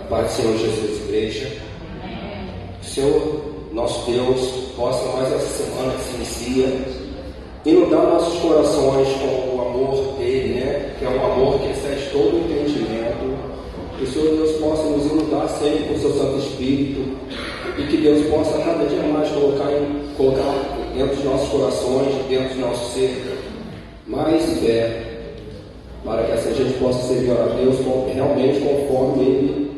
Pai do Senhor Jesus, igreja. Senhor, nosso Deus, possa mais essa semana que se inicia inundar nossos corações com o amor dele, né? Que é um amor que excede todo o entendimento. Que o Senhor Deus possa nos inundar sempre com o seu Santo Espírito e que Deus possa cada dia mais colocar dentro dos nossos corações, dentro do nosso ser, mais fé, para que assim a gente possa servir a Deus realmente conforme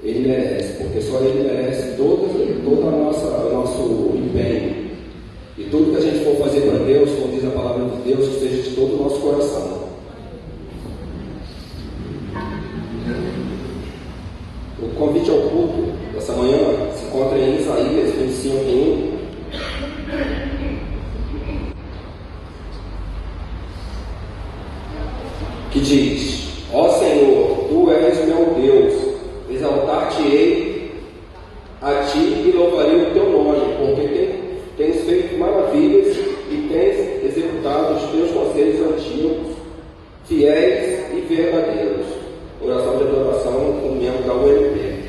Ele merece, porque só Ele merece todo o nosso empenho. E tudo que a gente for fazer para Deus, como diz a palavra de Deus, que seja de todo o nosso coração. O convite ao culto dessa manhã se encontra em Isaías 25:1. Que diz: Ó Senhor, Tu és o meu Deus, exaltar-te-ei a Ti e louvarei o Teu nome, porque tens feito maravilhas e tens executado os Teus conselhos antigos, fiéis e verdadeiros. Oração de adoração com membro da UMP.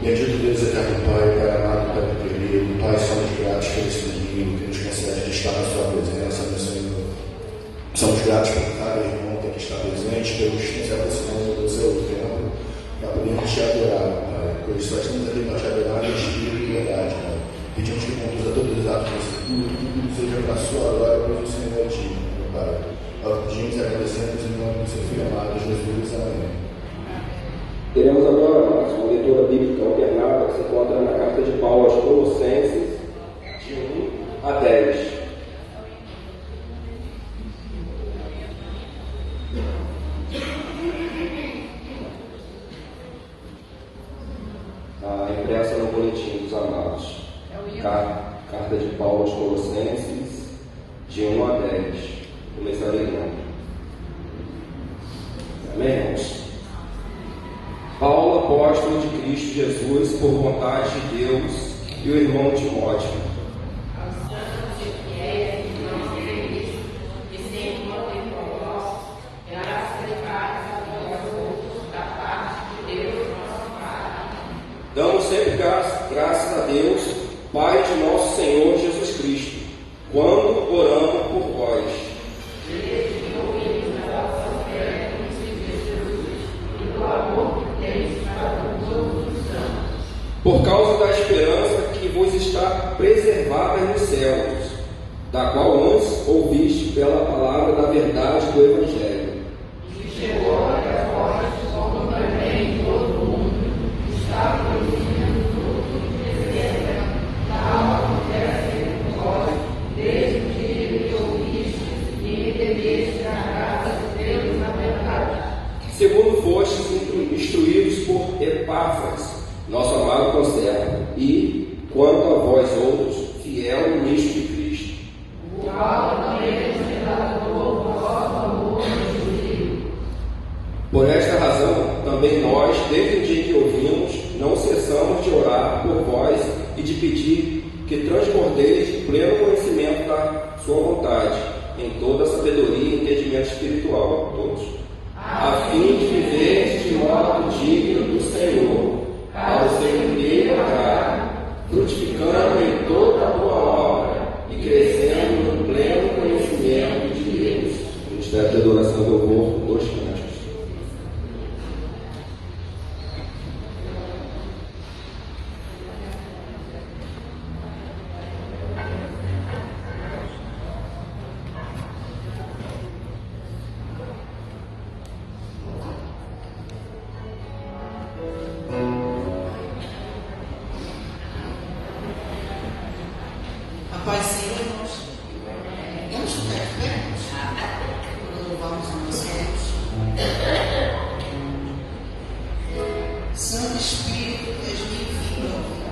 Bendito Deus eterno Pai, Pai amado, Pai querido, Pai, somos gratos por esse domingo que nos concede de estar na Sua presença, meu Senhor. Somos gratos por cada irmão que aqui está presente, pelos que se aproximando do Seu templo, para podermos Te adorar, Pai. Por isso, nós estamos aqui para Te adorar em espírito e verdade, Pai. Pedimos que conduza todos os atos desse culto, que tudo seja para a Sua glória, pois o Senhor é digno, meu Pai. Nós pedimos e agradecemos em nome do Seu Filho amado, Jesus, amém. Teremos agora uma leitura bíblica alternada que se encontra na carta de Paulo aos Colossenses, de 1 a 10. Impressa no boletim dos amados. Carta de Paulo aos Colossenses, de 1 a 10. Começarei lendo. Amém, irmãos? Paulo, apóstolo de Cristo Jesus, por vontade de Deus, e o irmão Timóteo. Aos santos e fiéis que não creem nisso, que sempre mantêm por nós, graça e paz a vós outros, da parte de Deus, nosso Pai. Damos sempre graças a Deus, Pai de nosso Senhor Jesus Cristo, quando oramos por vós. Desde que ouvimos a vossa fé em Cristo Jesus e do amor que tens para todos os santos. Por causa da esperança que vos está preservada nos céus, da qual antes ouviste pela palavra da verdade do Evangelho. Que chegou até vós, como também todo mundo está produzindo fruto de descendência, tal acontece com vós, desde o dia que ouvistes e entendestes a graça de Deus na verdade. Segundo fostes instruídos por Epáfras, nosso amado conservo, e, quanto a vós outros, fiel ministro de Cristo. O qual também nos relatou o vosso amor exclusivo. Por esta razão, também nós, desde o dia que ouvimos, não cessamos de orar por vós e de pedir que transbordeis de pleno conhecimento da sua vontade, em toda sabedoria e entendimento espiritual, todos, a fim de viver de modo digno do Senhor, para o seu inteiro agrado, frutificando em toda boa obra e crescendo no pleno conhecimento de Deus. Ministério de adoração do louvor, 2 cânticos. Paz Senhor, irmãos. Vamos ficar de pé? Quando louvamos o nosso Deus. Santo Espírito, tu és bem-vindo.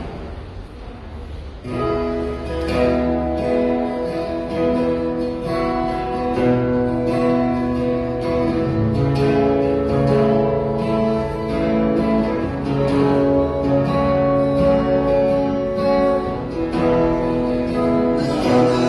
Não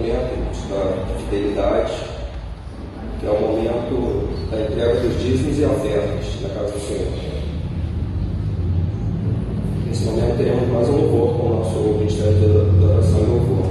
momento da fidelidade, que é o momento da entrega dos dízimos e ofertas na casa do Senhor. Nesse momento teremos mais um louvor com o nosso Ministério de Oração e Louvor.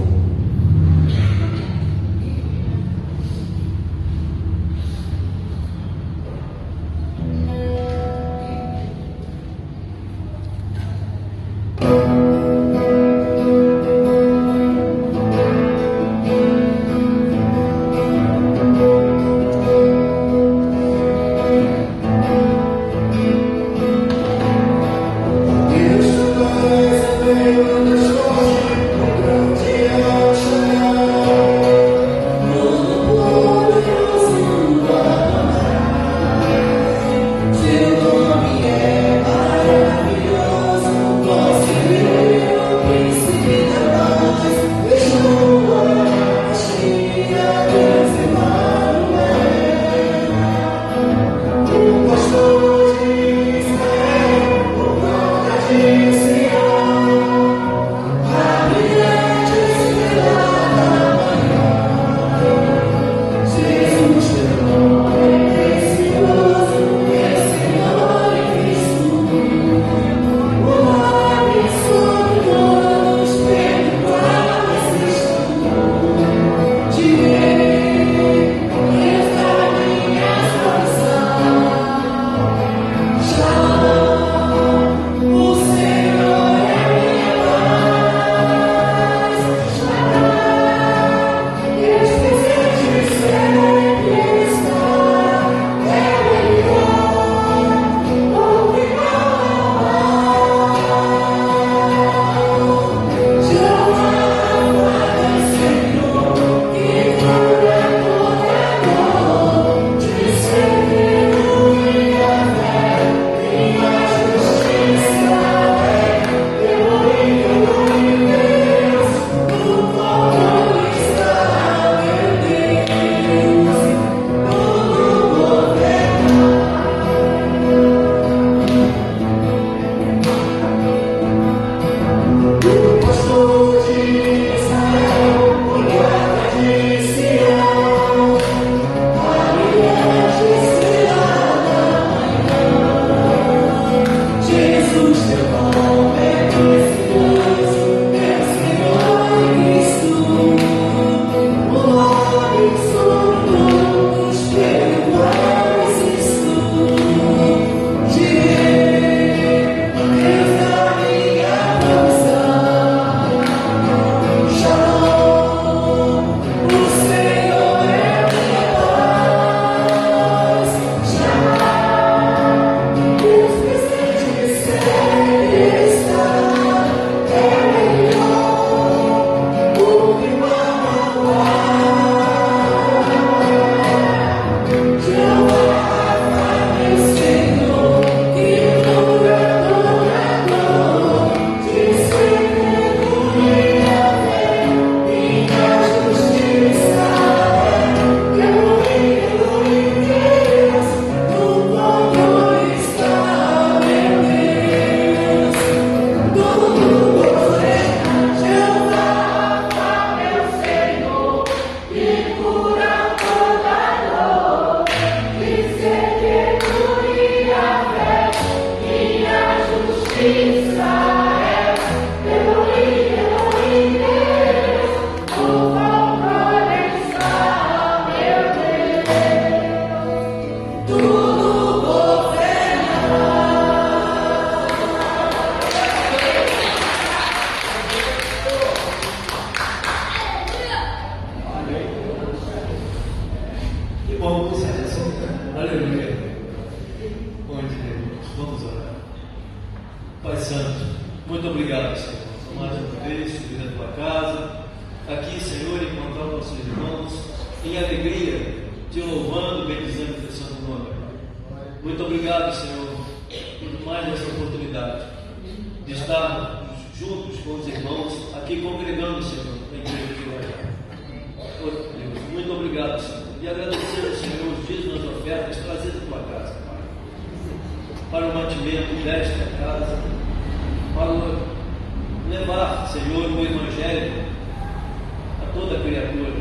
toda criatura.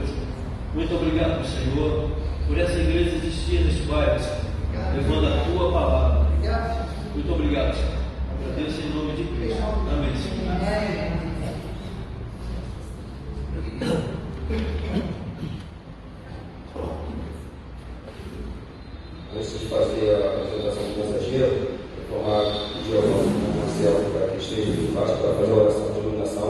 Muito obrigado, Senhor, por essa igreja existir neste bairro, Senhor, levando a tua palavra. Muito obrigado, Senhor. Agradeço em nome de Cristo. Amém, Senhor. Antes de fazer a apresentação do mensageiro, vou pedir ao nosso Marcelo para que esteja aqui embaixo para fazer a oração de iluminação.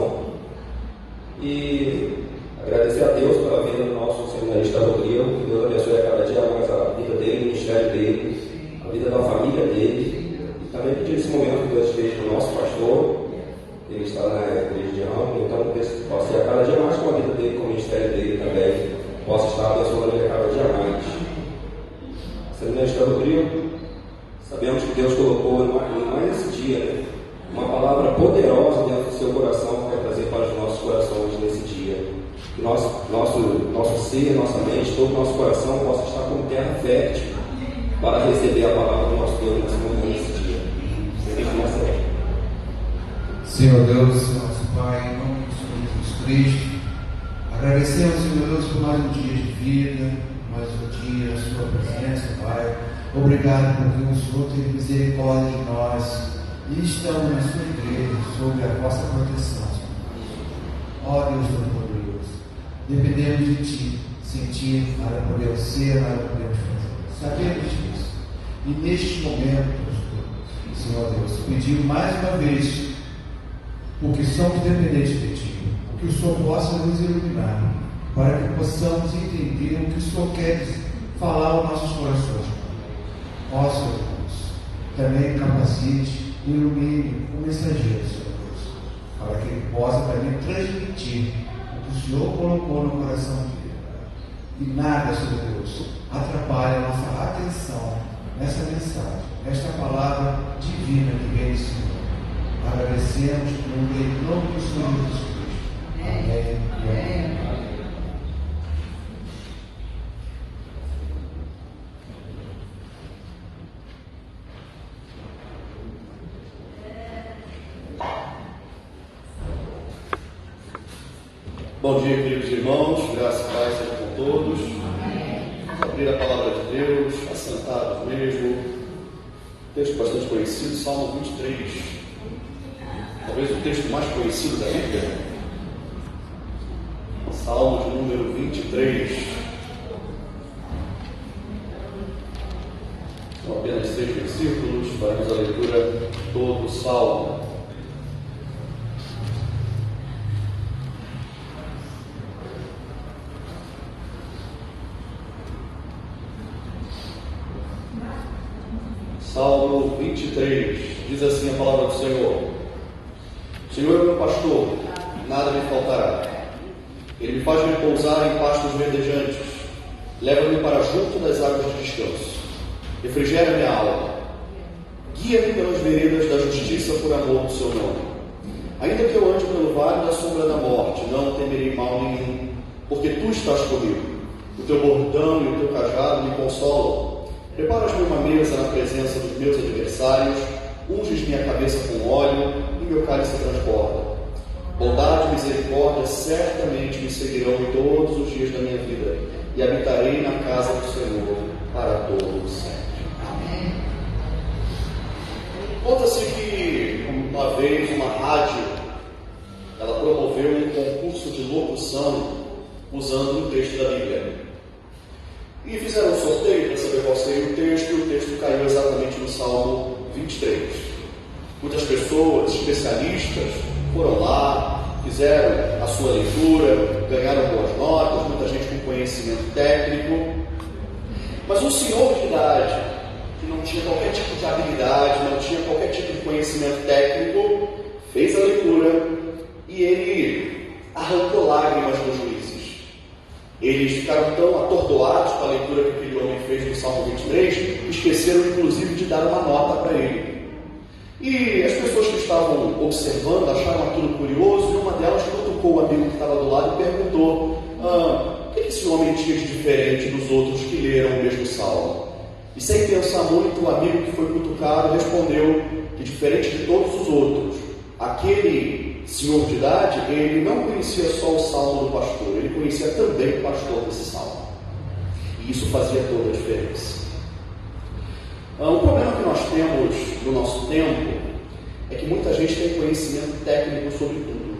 E agradecer a Deus pela vida do nosso seminarista Rodrigo, que Deus abençoe a cada dia mais a vida dele, o ministério dele, a vida da família dele. E também pedir esse momento que Deus esteja com o nosso pastor, ele está na igreja de Ramo, então que Deus possa ir a cada dia mais com a vida dele, com o ministério dele também, possa estar abençoando ele a cada dia mais. Seminarista Rodrigo, sabemos que Deus colocou mais esse dia, né, uma palavra poderosa dentro do seu coração para trazer para os nossos corações nesse dia. Que nosso ser, nossa mente, todo o nosso coração possa estar como terra fértil para receber a palavra do nosso Deus nesse momento, nesse dia. Senhor Deus, nosso Pai, em nome do Senhor Jesus Cristo, agradecemos, Senhor Deus, por mais um dia de vida, mais um dia na Sua presença, Pai. Obrigado porque o Senhor tem misericórdia de nós e estamos na Sua igreja, sob a vossa proteção, Senhor. Ó Deus Todo-Poderoso, dependemos de Ti, sem Ti nada podemos ser, nada podemos fazer. Sabemos disso. E neste momento, Senhor Deus, pedimos mais uma vez, porque somos dependentes de Ti, que o Senhor possa nos iluminar, para que possamos entender o que o Senhor quer falar aos nossos corações. Ó Senhor Deus, também capacite e ilumine o mensageiro, Senhor Deus, para que ele possa também transmitir o que o Senhor colocou no coração dele. E nada, Senhor Deus, atrapalhe a nossa atenção nessa mensagem, nesta palavra divina que vem do Senhor. Agradecemos em nome do Senhor Jesus Cristo. Amém e amém. Bom dia, queridos irmãos, graça e paz seja com todos. Vamos abrir a palavra de Deus, assentados mesmo. Texto bastante conhecido, Salmo 23. Talvez o texto mais conhecido da Bíblia. Salmo de número 23. São apenas 6 versículos, faremos a leitura de todo o Salmo. Salmo 23, diz assim a palavra do Senhor: O Senhor é meu pastor, nada me faltará. Ele me faz repousar em pastos verdejantes, leva-me para junto das águas de descanso, refrigera minha alma, guia-me pelas veredas da justiça por amor do seu nome. Ainda que eu ande pelo vale da sombra da morte, não temerei mal nenhum, porque tu estás comigo. O teu bordão e o teu cajado me consolam. Preparas-me uma mesa na presença dos meus adversários, unges minha cabeça com óleo e meu cálice transborda. Bondade e misericórdia certamente me seguirão todos os dias da minha vida, e habitarei na casa do Senhor para todo o sempre. Amém. Conta-se que uma vez uma rádio ela promoveu um concurso de locução usando o texto da Bíblia. E fizeram um sorteio para saber qual seria o texto caiu exatamente no Salmo 23. Muitas pessoas, especialistas, foram lá, fizeram a sua leitura, ganharam boas notas, muita gente com conhecimento técnico. Mas um senhor de idade, que não tinha qualquer tipo de habilidade, não tinha qualquer tipo de conhecimento técnico, fez a leitura e ele arrancou lágrimas dos juízes. Eles ficaram tão atordoados com a leitura que aquele homem fez no Salmo 23, que esqueceram inclusive de dar uma nota para ele. E as pessoas que estavam observando acharam aquilo curioso, e uma delas cutucou o amigo que estava do lado e perguntou: o que esse homem tinha de diferente dos outros que leram o mesmo Salmo? E sem pensar muito, o amigo que foi cutucado respondeu que, diferente de todos os outros, aquele senhor de idade, ele não conhecia só o salmo do pastor, ele conhecia também o pastor desse salmo. E isso fazia toda a diferença. O problema que nós temos no nosso tempo é que muita gente tem conhecimento técnico sobre tudo.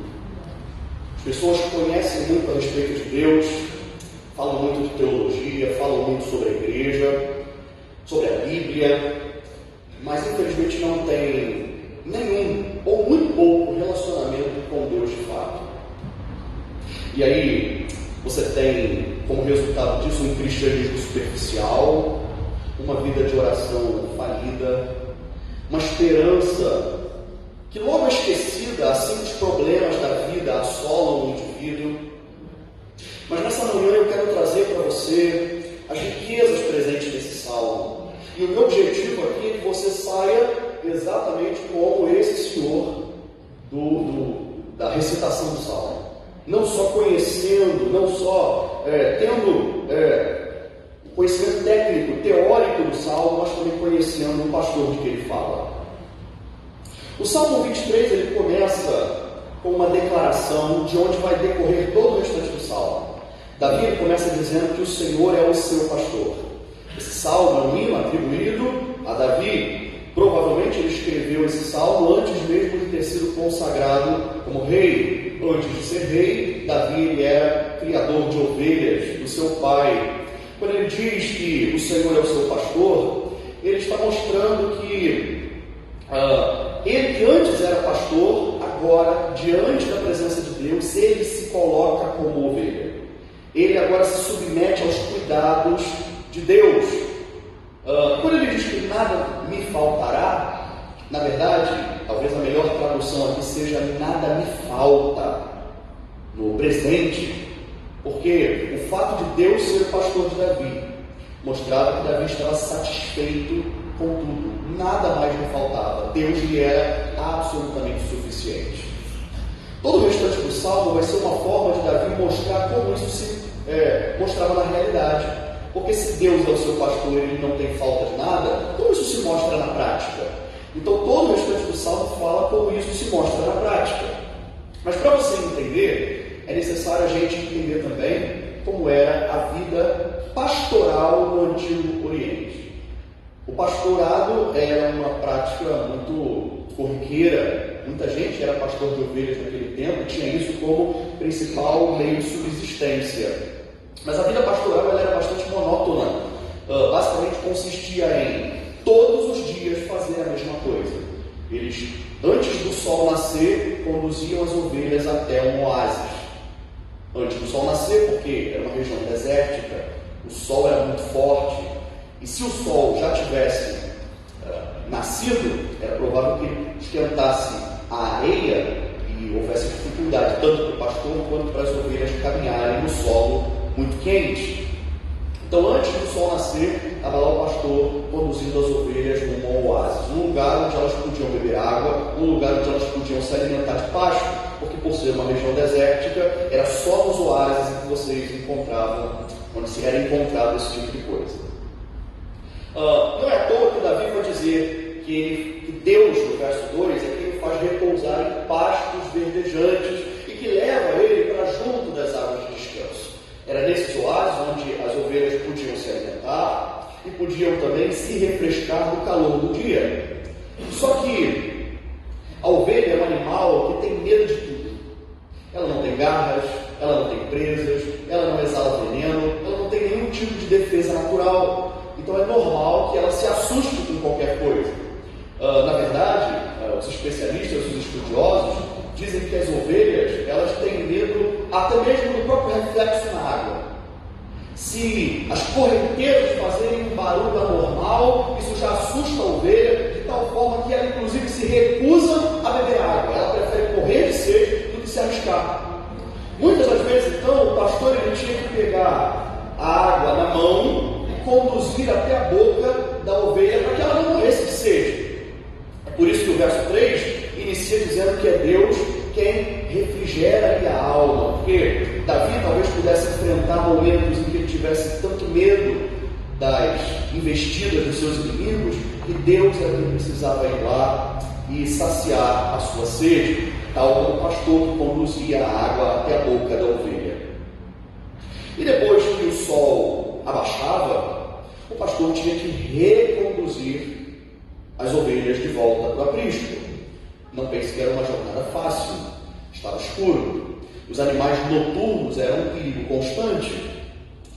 As pessoas conhecem muito a respeito de Deus, falam muito de teologia, falam muito sobre a igreja, sobre a Bíblia, mas infelizmente não tem nenhum ou muito pouco relacionamento com Deus de fato. E aí você tem como resultado disso um cristianismo superficial, uma vida de oração falida, uma esperança que logo é esquecida assim que os problemas da vida assolam o indivíduo. Mas nessa manhã eu quero trazer para você as riquezas presentes nesse salmo. E o meu objetivo aqui é que você saia exatamente como esse senhor da recitação do salmo. Não só conhecendo, não só tendo conhecimento técnico, teórico do salmo, mas também conhecendo o pastor de que ele fala. O Salmo 23 ele começa com uma declaração de onde vai decorrer todo o restante do salmo. Davi ele começa dizendo que o Senhor é o seu pastor. Esse salmo é um hino atribuído a Davi. Provavelmente ele escreveu esse salmo antes mesmo de ter sido consagrado como rei. Antes de ser rei, Davi ele era criador de ovelhas do seu pai. Quando ele diz que o Senhor é o seu pastor, ele está mostrando que ele que antes era pastor, agora, diante da presença de Deus, ele se coloca como ovelha. Ele agora se submete aos cuidados de Deus. Quando ele diz que nada me faltará, na verdade, talvez a melhor tradução aqui seja nada me falta, no presente, porque o fato de Deus ser o pastor de Davi mostrava que Davi estava satisfeito com tudo. Nada mais lhe faltava. Deus lhe era absolutamente suficiente. Todo o restante do salmo vai ser uma forma de Davi mostrar como isso se mostrava na realidade. Porque se Deus é o seu pastor e ele não tem falta de nada, como isso se mostra na prática? Então todo o restante do salmo fala como isso se mostra na prática. Mas para você entender, é necessário a gente entender também como era a vida pastoral no Antigo Oriente. O pastorado era uma prática muito corriqueira. Muita gente era pastor de ovelhas naquele tempo, tinha isso como principal meio de subsistência. Mas a vida pastoral ela era bastante monótona. Basicamente consistia em todos os dias fazer a mesma coisa. Eles, antes do sol nascer, conduziam as ovelhas até um oásis. Antes do sol nascer, porque era uma região desértica, o sol era muito forte. E se o sol já tivesse nascido, era provável que esquentasse a areia e houvesse dificuldade tanto para o pastor quanto para as ovelhas caminharem no solo muito quente. Então, antes do sol nascer, estava lá o pastor conduzindo as ovelhas rumo ao oásis, um lugar onde elas podiam beber água, um lugar onde elas podiam se alimentar de pasto, porque por ser uma região desértica, era só nos oásis em que vocês encontravam, onde se era encontrado esse tipo de coisa. Não é à toa que Davi vai dizer que Deus, no verso 2, é quem faz repousar em pastos verdejantes e que leva ele para junto das águas de descanso. Era nesses oásis onde as ovelhas podiam se alimentar e podiam também se refrescar do calor do dia. Só que a ovelha é um animal que tem medo de tudo. Ela não tem garras, ela não tem presas, ela não exala veneno, ela não tem nenhum tipo de defesa natural. Então é normal que ela se assuste com qualquer coisa. Na verdade, os especialistas, os estudiosos, dizem que as ovelhas elas têm medo até mesmo do próprio reflexo na água. Se as correnteiras fazerem um barulho anormal, isso já assusta a ovelha, de tal forma que ela inclusive se recusa a beber água. Ela prefere morrer de sede do que se arriscar. Muitas das vezes, então, o pastor ele tinha que pegar a água na mão, conduzir até a boca da ovelha para que ela não morresse de sede. É por isso que o verso 3 inicia dizendo que é Deus quem refrigera a alma, porque Davi talvez pudesse enfrentar momentos em que ele tivesse tanto medo das investidas dos seus inimigos, que Deus é quem precisava ir lá e saciar a sua sede. tal como o pastor que conduzia a água até a boca da ovelha. E depois que o sol abaixava, o pastor tinha que reconduzir as ovelhas de volta para o aprisco. Não pense que era uma jornada fácil, estava escuro. Os animais noturnos eram um perigo constante.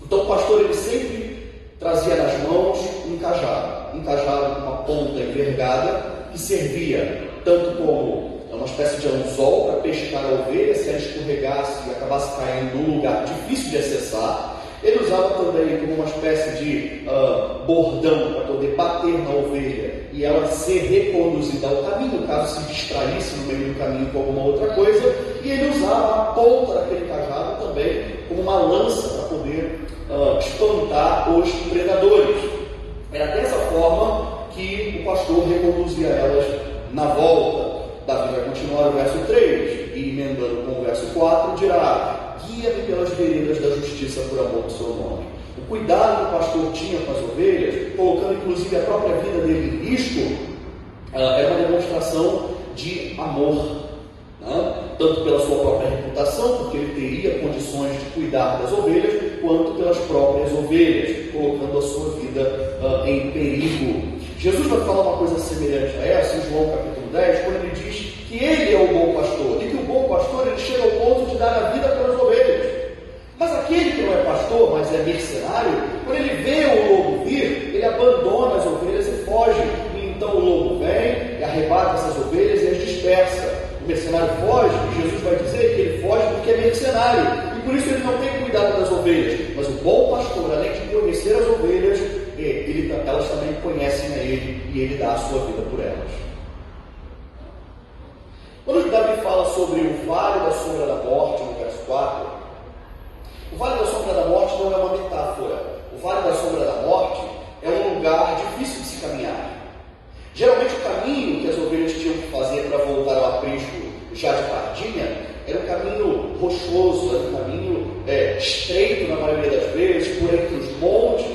Então o pastor ele sempre trazia nas mãos um cajado com uma ponta envergada, que servia tanto como uma espécie de anzol para pescar a ovelha, se ela escorregasse e acabasse caindo num lugar difícil de acessar. Ele usava também como uma espécie de bordão para poder bater na ovelha e ela ser reconduzida ao caminho, caso se distraísse no meio do caminho com alguma outra coisa. E ele usava a ponta daquele cajado também como uma lança para poder espantar os predadores. Era dessa forma que o pastor reconduzia elas na volta. Davi vai continuar o verso 3 e emendando com o verso 4 dirá: guia-me pelas veredas da justiça por amor do seu nome. O cuidado que o pastor tinha com as ovelhas, colocando inclusive a própria vida dele em risco, era uma demonstração de amor, né? Tanto pela sua própria reputação, porque ele teria condições de cuidar das ovelhas, quanto pelas próprias ovelhas, colocando a sua vida em perigo. Jesus vai falar uma coisa semelhante a essa em João capítulo 10, quando ele diz que ele é o bom pastor, e que o bom pastor ele chega ao ponto de dar a vida pelas ovelhas. Mas aquele que não é pastor, mas é mercenário, quando ele vê o lobo vir, ele abandona as ovelhas e foge. E então o lobo vem e arrebata essas ovelhas e as dispersa. O mercenário foge, e Jesus vai dizer que ele foge porque é mercenário, e por isso ele não tem cuidado das ovelhas. Mas o bom pastor, além de conhecer as ovelhas, elas também conhecem a ele, e ele dá a sua vida por elas. Quando Davi fala sobre o vale da sombra da morte, no verso 4, o vale da sombra da morte não é uma metáfora. O vale da sombra da morte é um lugar difícil de se caminhar. Geralmente o caminho que as ovelhas tinham que fazer para voltar ao aprisco já de tardinha era um caminho rochoso, era um caminho estreito na maioria das vezes, por entre os montes,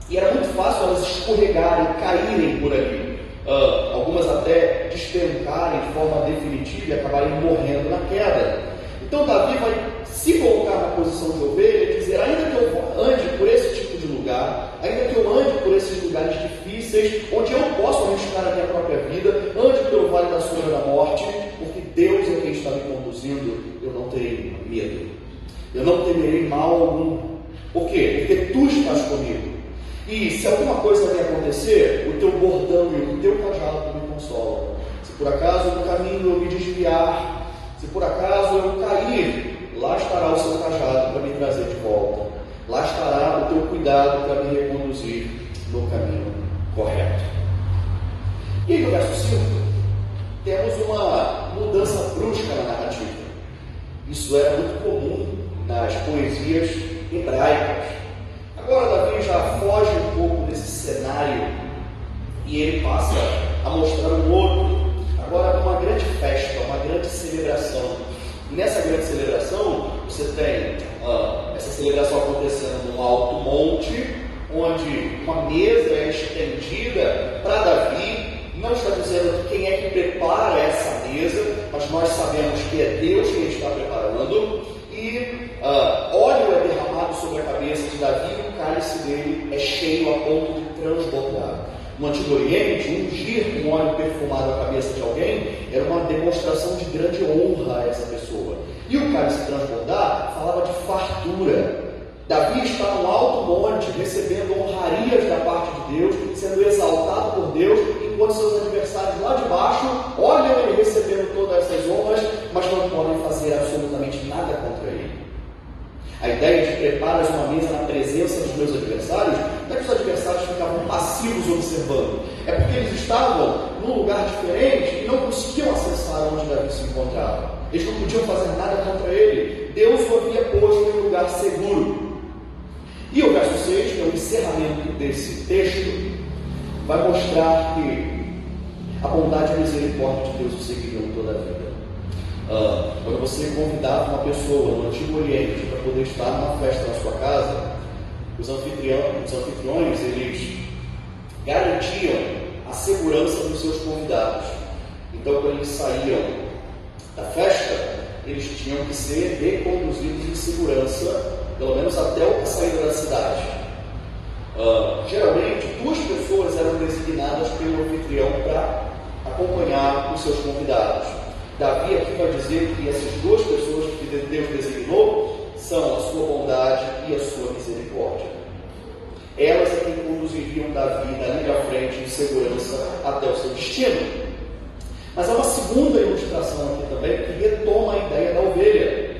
e era muito fácil elas escorregarem, caírem por ali, algumas até despencarem de forma definitiva e acabarem morrendo na queda. Então Davi vai se colocar na posição de ovelha e dizer: ainda que eu ande por esse tipo de lugar, ainda que eu ande por esses lugares difíceis, onde eu posso arriscar a minha própria vida, ande pelo vale da sombra da morte, porque Deus é quem está me conduzindo, eu não terei medo, eu não temerei mal algum. Por quê? Porque tu estás comigo. E se alguma coisa me acontecer, o teu bordão e o teu cajado me consolam. Se por acaso no caminho eu me desviar, se por acaso eu cair, lá estará o seu cajado para me trazer de volta. Lá estará o teu cuidado para me reconduzir no caminho correto. E aí no verso 5, temos uma mudança brusca na narrativa. Isso é muito comum nas poesias hebraicas. Agora Davi já foge um pouco desse cenário e ele passa a mostrar um outro. Agora uma grande festa, uma grande celebração. E nessa grande celebração, você tem essa celebração acontecendo num alto monte, onde uma mesa é estendida para Davi. Não está dizendo quem é que prepara essa mesa, mas nós sabemos que é Deus quem está preparando. E óleo é derramado sobre a cabeça de Davi e o cálice dele é cheio a ponto de transbordar. No Antigo Oriente, ungir com óleo perfumado a cabeça de alguém era uma demonstração de grande honra a essa pessoa. E o cálice transbordar falava de fartura. Davi está no alto monte, recebendo honrarias da parte de Deus, sendo exaltado por Deus, enquanto seus adversários lá de baixo olham ele recebendo todas essas honras, mas não podem fazer absolutamente nada contra ele. A ideia de preparas uma mesa na presença dos meus adversários, não é que os adversários ficavam passivos observando, é porque eles estavam num lugar diferente e não conseguiam acessar onde Davi se encontrava. Eles não podiam fazer nada contra ele. Deus o havia posto em um lugar seguro. E o verso 6, que é o encerramento desse texto, vai mostrar que a bondade e a misericórdia de Deus o seguiriam toda a vida. Quando você convidava uma pessoa no Antigo Oriente para poder estar numa festa na sua casa, os anfitriões eles garantiam a segurança dos seus convidados. Então, quando eles saíam da festa, eles tinham que ser reconduzidos em segurança, pelo menos até a saída da cidade. Geralmente, 2 pessoas eram designadas pelo anfitrião para acompanhar os seus convidados. Davi aqui vai dizer que essas 2 pessoas que Deus designou são a sua bondade e a sua misericórdia. Elas é quem conduziriam Davi dali para frente em segurança até o seu destino. Mas há uma segunda ilustração aqui também que retoma a ideia da ovelha.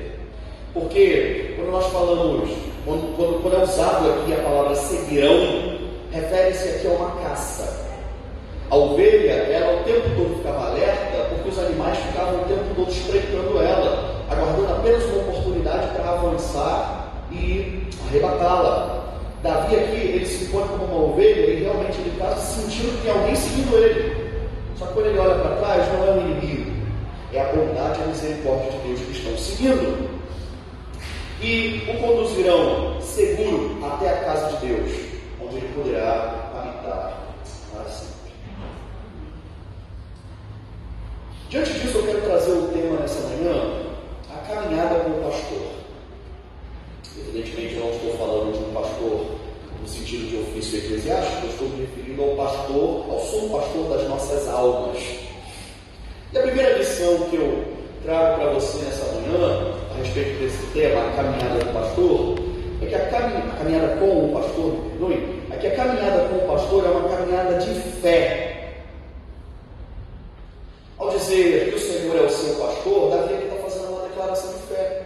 Porque quando nós falamos, quando é usado aqui a palavra seguirão, refere-se aqui a uma caça. A ovelha, ela o tempo todo ficava alerta, porque os animais ficavam o tempo todo espreitando ela, aguardando apenas uma oportunidade para avançar e arrebatá-la. Davi aqui, ele se põe como uma ovelha e realmente ele está sentindo que tem alguém seguindo ele. Só que quando ele olha para trás, não é um inimigo, é a bondade e a misericórdia de Deus que estão seguindo. E o conduzirão seguro até a casa de Deus, onde ele poderá habitar para sempre. Diante disso, eu quero trazer o tema nessa manhã, a caminhada com o pastor. Evidentemente, eu não estou falando de um pastor no sentido de ofício eclesiástico, eu estou me referindo ao pastor, ao sumo pastor das nossas almas. E a primeira lição que eu trago para você nessa manhã, a respeito desse tema, a caminhada com o pastor, é que a caminhada com o pastor, me perdoe, é que a caminhada com o pastor é uma caminhada de fé. Ao dizer que o Senhor é o seu pastor, Davi aqui está fazendo uma declaração de fé.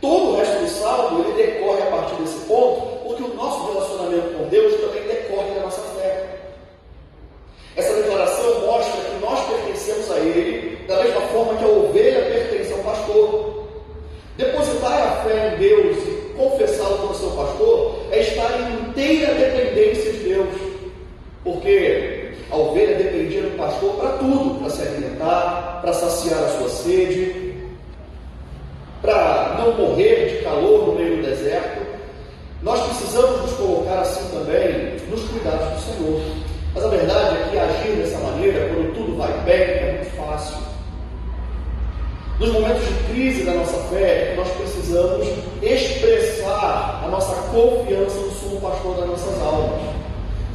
Todo o resto do salmo, ele decorre a partir desse ponto, porque o nosso relacionamento com Deus também decorre da nossa fé. Essa declaração mostra que nós pertencemos a Ele, da mesma forma que a ovelha pertence ao pastor. Depositar a fé em Deus e confessá-lo como seu pastor é estar em inteira dependência de Deus. Porque a ovelha dependia do pastor para tudo, para se alimentar, para saciar a sua sede, para não morrer de calor no meio do deserto. Nós precisamos nos colocar assim também nos cuidados do Senhor. Mas a verdade é que agir dessa maneira, quando tudo vai bem, é muito fácil. Nos momentos de crise da nossa fé, nós precisamos expressar a nossa confiança no sumo pastor das nossas almas.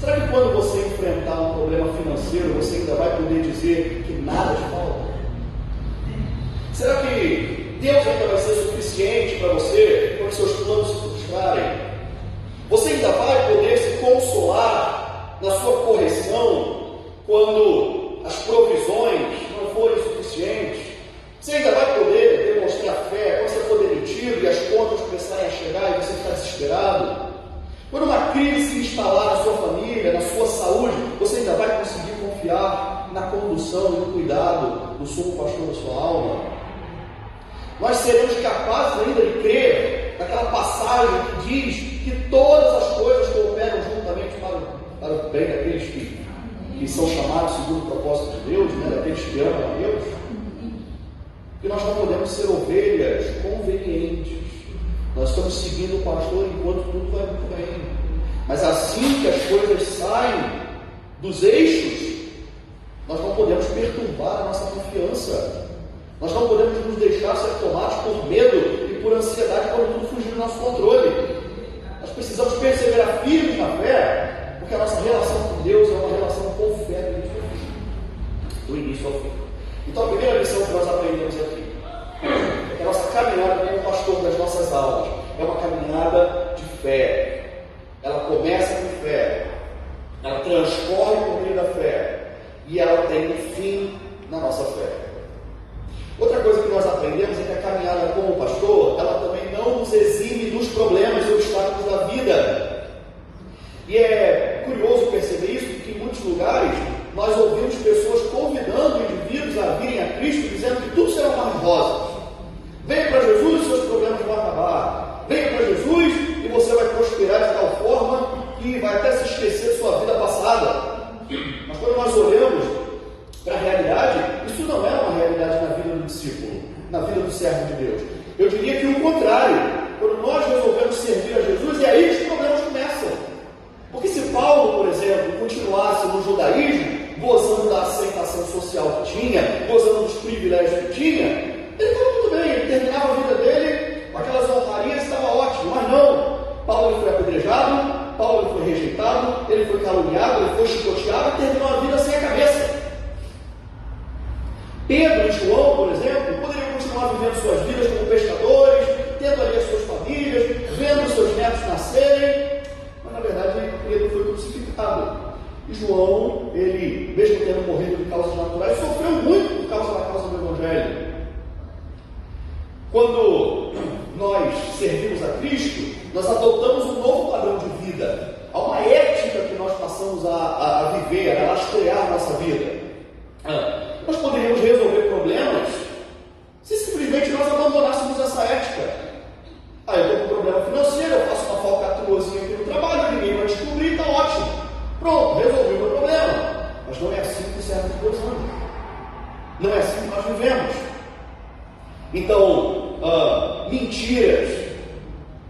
Será que quando você enfrentar um problema financeiro, você ainda vai poder dizer que nada te falta? Será que Deus ainda vai ser suficiente para você quando seus planos se frustrarem? Você ainda vai poder se consolar na sua correção quando as provisões não forem suficientes? Você ainda vai poder demonstrar fé quando você for demitido e as contas começarem a chegar e você está desesperado? Quando uma crise se instalar na sua família, na sua saúde, você ainda vai conseguir confiar na condução e no cuidado do sumo pastor da sua alma? Nós seremos capazes ainda de crer naquela passagem que diz que todas as coisas cooperam juntamente para o bem daqueles que são chamados segundo o propósito de Deus, né? Daqueles que amam a Deus? E nós não podemos ser ovelhas convenientes. Nós estamos seguindo o pastor enquanto tudo vai muito bem. Mas assim que as coisas saem dos eixos, nós não podemos perturbar a nossa confiança. Nós não podemos nos deixar ser tomados por medo e por ansiedade quando tudo fugir do nosso controle. Nós precisamos perseverar firmes na fé, porque a nossa relação com Deus é uma relação com fé do início ao fim. Então a primeira lição que nós aprendemos aqui é que a nossa caminhada com o pastor das nossas almas é uma caminhada de fé. Ela começa com fé, ela transcorre por meio da fé e ela tem um fim na nossa fé. Outra coisa que nós aprendemos é que a caminhada com o pastor, ela também não nos exime dos problemas e obstáculos da vida. E é curioso perceber isso, porque em muitos lugares nós ouvimos pessoas convidando indivíduos a virem a Cristo, dizendo que tudo será mais rosas. Venha para Jesus e seus problemas vão acabar. Venha para Jesus e você vai prosperar de tal forma que vai até se esquecer de sua vida passada. Mas quando nós olhamos para a realidade, isso não é uma realidade na vida do discípulo, na vida do servo de Deus. Eu diria que o contrário. Quando nós resolvemos servir a Jesus, é aí que os problemas começam. Porque se Paulo, por exemplo, continuasse no judaísmo, gozando da aceitação social que tinha, gozando dos privilégios que tinha, ele estava tudo bem, ele terminava a vida dele com aquelas honrarias, estava ótimo. Mas não, Paulo ele foi apedrejado, Paulo ele foi rejeitado, ele foi caluniado, ele foi chicoteado e terminou a vida sem a cabeça. Pedro e João, por exemplo, poderiam continuar vivendo suas vidas como pescadores, tendo ali as suas famílias, vendo os seus netos nascerem, mas na verdade Pedro foi crucificado. E João, ele, mesmo tendo morrido de causas naturais, sofreu muito por causa da causa do Evangelho. Quando nós servimos a Cristo, nós adotamos um novo padrão de vida. Há uma ética que nós passamos a viver, a lastrear a nossa vida. Nós poderíamos resolver problemas se simplesmente nós abandonássemos essa ética. Eu estou com um problema financeiro, eu faço uma falcatruazinha aqui no trabalho, ninguém vai descobrir, está ótimo. Pronto, resolvi o meu problema. Mas não é assim que serve a coisa. Não é assim que nós vivemos. Então, mentiras,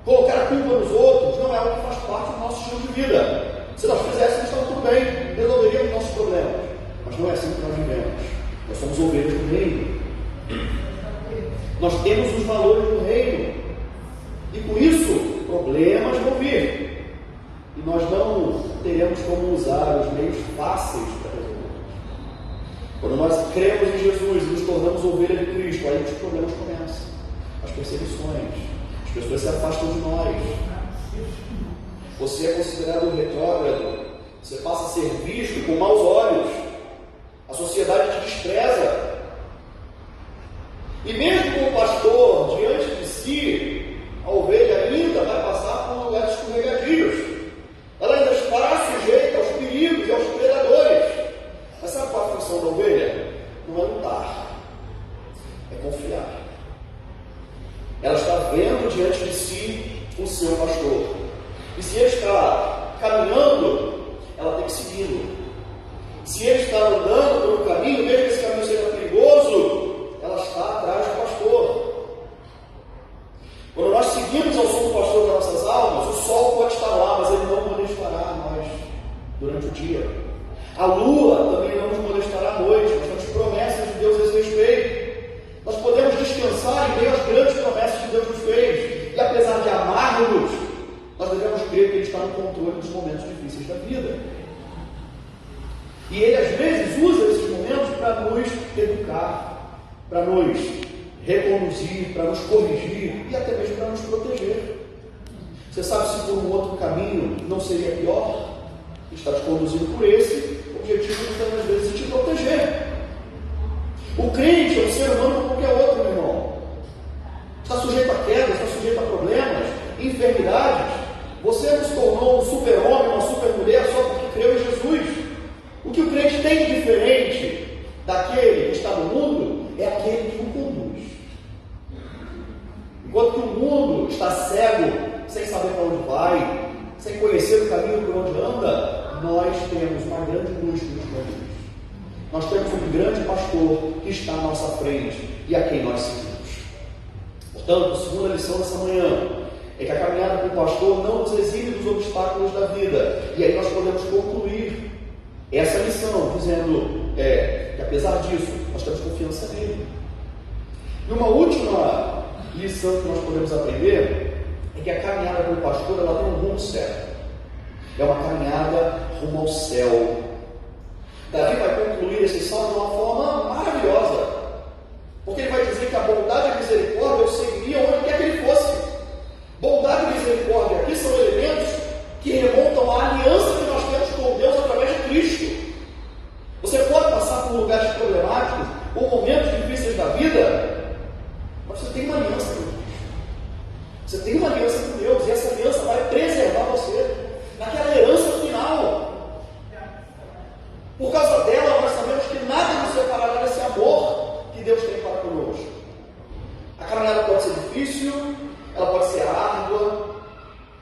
colocar a culpa nos outros, não é algo que faz parte do nosso estilo de vida. Se nós fizéssemos, estava tudo bem, resolveríamos nossos problemas. Mas não é assim que nós vivemos. Nós somos ovelhas do reino. Nós temos os valores do reino. E por isso, problemas vão vir. E nós não teremos como usar os meios fáceis para resolver. Quando nós cremos em Jesus e nos tornamos ovelha de Cristo, aí os problemas começam. As perseguições. As pessoas se afastam de nós. Você é considerado um retrógrado. Você passa a ser visto com maus olhos. A sociedade te despreza. E mesmo com o pastor diante de si, a ovelha ainda vai passar por lugares escorregadios. Ela ainda estará sujeita aos perigos e aos predadores. Mas sabe qual é a função da ovelha? Não é lutar, é confiar. Ela está vendo diante de si o seu pastor. E se ele está caminhando, ela tem que segui-lo. Se ele está andando por um caminho, mesmo que esse caminho seja perigoso, ela está atrás do pastor. Quando nós seguimos ao som do pastor das nossas almas, o sol pode estar lá, mas ele não molestará nós durante o dia. A lua também não nos molestará à noite. Nós temos promessas de Deus a esse respeito. Nós podemos descansar em meio às grandes promessas que Deus nos fez. E apesar de amarmos, nós devemos crer que Ele está no controle dos momentos difíceis da vida. E Ele às vezes usa esses momentos para nos educar, para nos reconduzir, para nos corrigir e até mesmo para nos proteger. Você sabe se por um outro caminho não seria pior? Está te conduzindo por esse, o objetivo muitas vezes é te proteger. O crente é um ser humano como qualquer outro, meu irmão. Está sujeito a quedas, está sujeito a problemas, enfermidades. Você não se tornou um super-homem, uma super-mulher só porque creu em Jesus. O que o crente tem de diferente daquele que está no mundo é aquele que o conduz. Enquanto que o mundo está cego, sem saber para onde vai, sem conhecer o caminho por onde anda, nós temos uma grande luz que nos conduz. Nós temos um grande pastor que está à nossa frente e a quem nós seguimos. Portanto, a segunda lição dessa manhã é que a caminhada com o pastor não nos exime dos obstáculos da vida. E aí nós podemos concluir essa lição dizendo que apesar disso, nós temos confiança nele. E uma última lição que nós podemos aprender é que a caminhada com o pastor ela tem um rumo certo. É uma caminhada rumo ao céu. Davi vai concluir esse salmo de uma forma maravilhosa, porque ele vai dizer que a bondade e a misericórdia eu seguiria onde quer que ele fosse. Bondade e misericórdia aqui são elementos que remontam à aliança que nós temos com Deus através de Cristo. Você pode passar por lugares problemáticos ou momentos difíceis da vida, mas você tem uma aliança com Deus. Você tem uma aliança com Deus e essa aliança vai preservar você naquela herança final. Por causa dela, nós sabemos que nada nos separará desse amor que Deus tem para conosco. A caminhada pode ser difícil, ela pode ser árdua,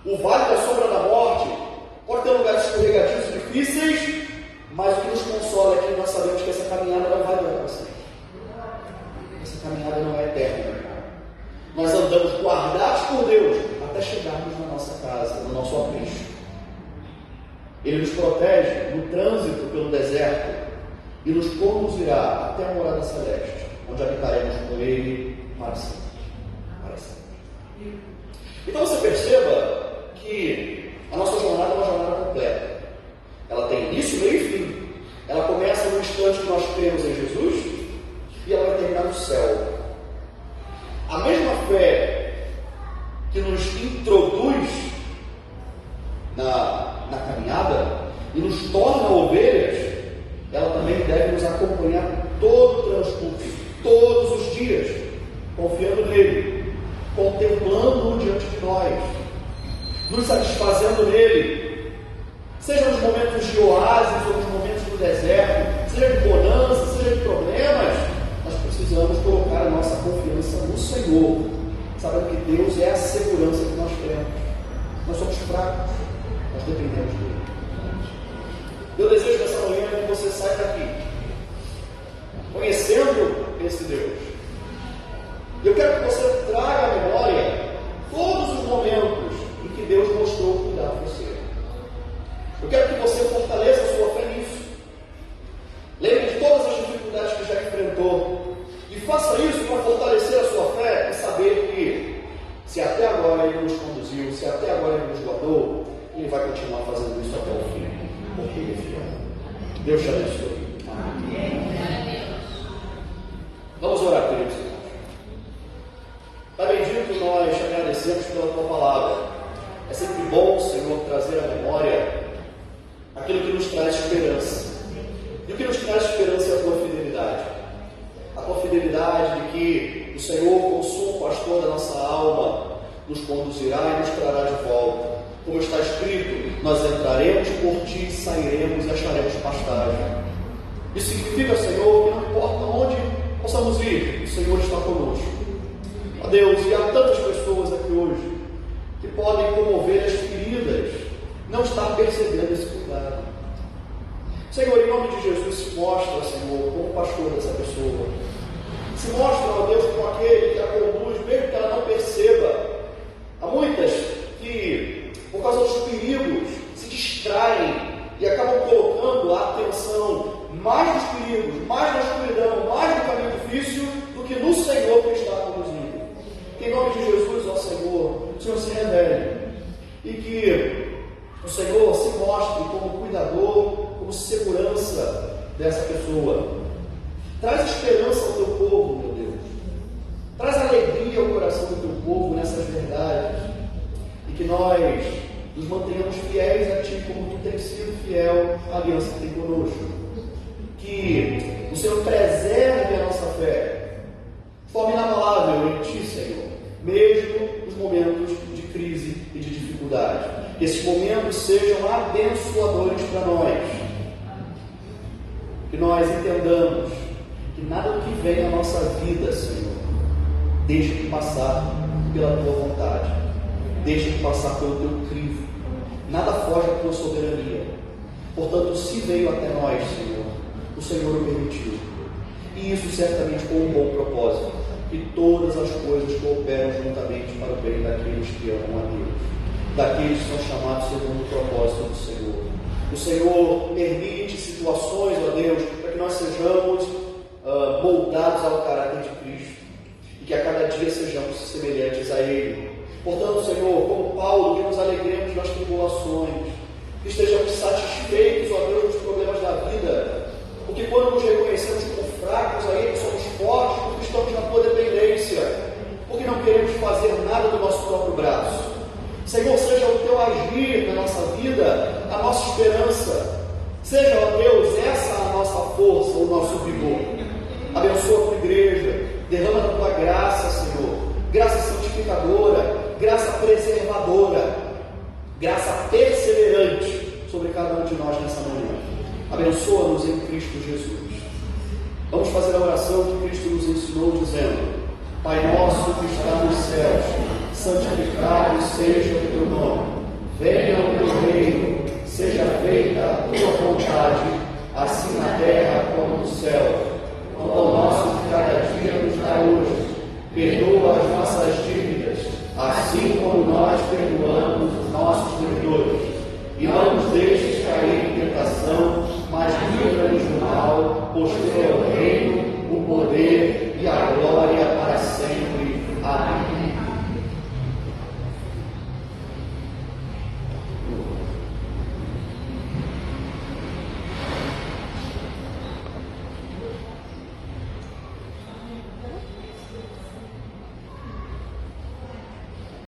o vale da sombra da morte pode ter lugares escorregadios e difíceis, mas o que nos consola é que nós sabemos que essa caminhada não vai durar para sempre. Essa caminhada não é eterna. Nós andamos guardados por Deus até chegarmos na nossa casa, no nosso aprisco. Ele nos protege no trânsito pelo deserto. e nos conduzirá até a morada celeste, onde habitaremos com Ele para sempre. Para sempre. Então você perceba que a nossa jornada é uma jornada completa. Ela tem início, meio e fim. Ela começa no instante que nós cremos em Jesus e ela vai terminar no céu. A mesma fé que nos introduz na caminhada e nos torna ovelhas, ela também deve nos acompanhar todo o transcurso, todos os dias, confiando nele, contemplando-o diante de nós, nos satisfazendo nele, seja nos momentos de oásis ou nos momentos do deserto, seja de bonança, seja de problemas. Nós precisamos colocar a nossa confiança no Senhor, sabendo que Deus é a segurança que nós temos. Nós somos fracos, nós dependemos dele. Eu desejo nessa manhã que você saia daqui conhecendo esse Deus. Eu quero que você traga à memória todos os momentos em que Deus mostrou cuidar de você. Eu quero que você fortaleça a sua fé nisso. Lembre de todas as dificuldades que já enfrentou e faça isso para fortalecer a sua fé e saber que, se até agora Ele nos conduziu, se até agora Ele nos guardou, Ele vai continuar fazendo isso até o fim, porque Ele é fiel. Deus te abençoe. Amém. Vamos orar, queridos irmãos. Pai bendito, nós te agradecemos pela Tua palavra. É sempre bom, Senhor, trazer à memória aquilo que nos traz esperança. E o que nos traz esperança é a Tua fidelidade. A Tua fidelidade de que o Senhor, como sumo pastor da nossa alma, nos conduzirá e nos trará de volta. Como está escrito, nós entraremos por Ti, sairemos e acharemos pastagem. Isso significa, Senhor, que não importa onde possamos ir, o Senhor está conosco. Ó Deus, e há tantas pessoas aqui hoje que podem, como ovelhas feridas, não estar percebendo esse cuidado. Senhor, em nome de Jesus, se mostra, Senhor, como pastor dessa pessoa. Se mostra, ó Deus, como aquele que a conduz, mesmo que ela não perceba. Há muitas que, por causa dos perigos, se distraem e acabam colocando a atenção mais nos perigos, mais na escuridão, mais no caminho difícil, do que no Senhor que está conduzindo. Que em nome de Jesus, ó Senhor, o Senhor se revele e que o Senhor se mostre como cuidador, como segurança dessa pessoa. Traz esperança ao Teu povo, meu Deus. Traz alegria ao coração do Teu povo nessas verdades. E que nós nos mantenhamos fiéis a Ti, como Tu tens sido fiel à aliança que tem conosco. Que o Senhor preserve a nossa fé, de forma inabalável em Ti, Senhor, mesmo nos momentos de crise e de dificuldade. Que esses momentos sejam abençoadores para nós. Que nós entendamos que nada do que vem na nossa vida, Senhor, deixe de passar pela Tua vontade, deixe de passar pelo Teu crivo. Nada foge da Tua soberania. Portanto, se veio até nós, Senhor, o Senhor o permitiu. E isso certamente com um bom propósito. Que todas as coisas cooperam juntamente para o bem daqueles que amam a Deus, daqueles que são chamados segundo o propósito do Senhor. O Senhor permite situações, ó Deus, para que nós sejamos moldados ao caráter de Cristo e que a cada dia sejamos semelhantes a Ele. Portanto, Senhor, como Paulo, que nos alegremos nas tribulações, que estejamos satisfeitos, ó Deus, dos problemas da vida, porque quando nos reconhecemos como fracos a Ele, somos fortes, porque estamos na Tua dependência, porque não queremos fazer nada do nosso próprio braço. Senhor, seja o Teu agir na nossa vida a nossa esperança. Seja, ó Deus, essa a nossa força, o nosso vigor. Abençoa a Tua igreja, derrama a Tua graça, Senhor, graça santificadora, graça preservadora, graça perseverante sobre cada um de nós nessa manhã. Abençoa-nos em Cristo Jesus. Vamos fazer a oração que Cristo nos ensinou, dizendo: Pai nosso que está nos céus, santificado seja o Teu nome. Venha o Teu reino, seja feita a Tua vontade, assim na terra como no céu. O pão nosso de cada dia nos dá hoje. Perdoa as nossas dívidas, assim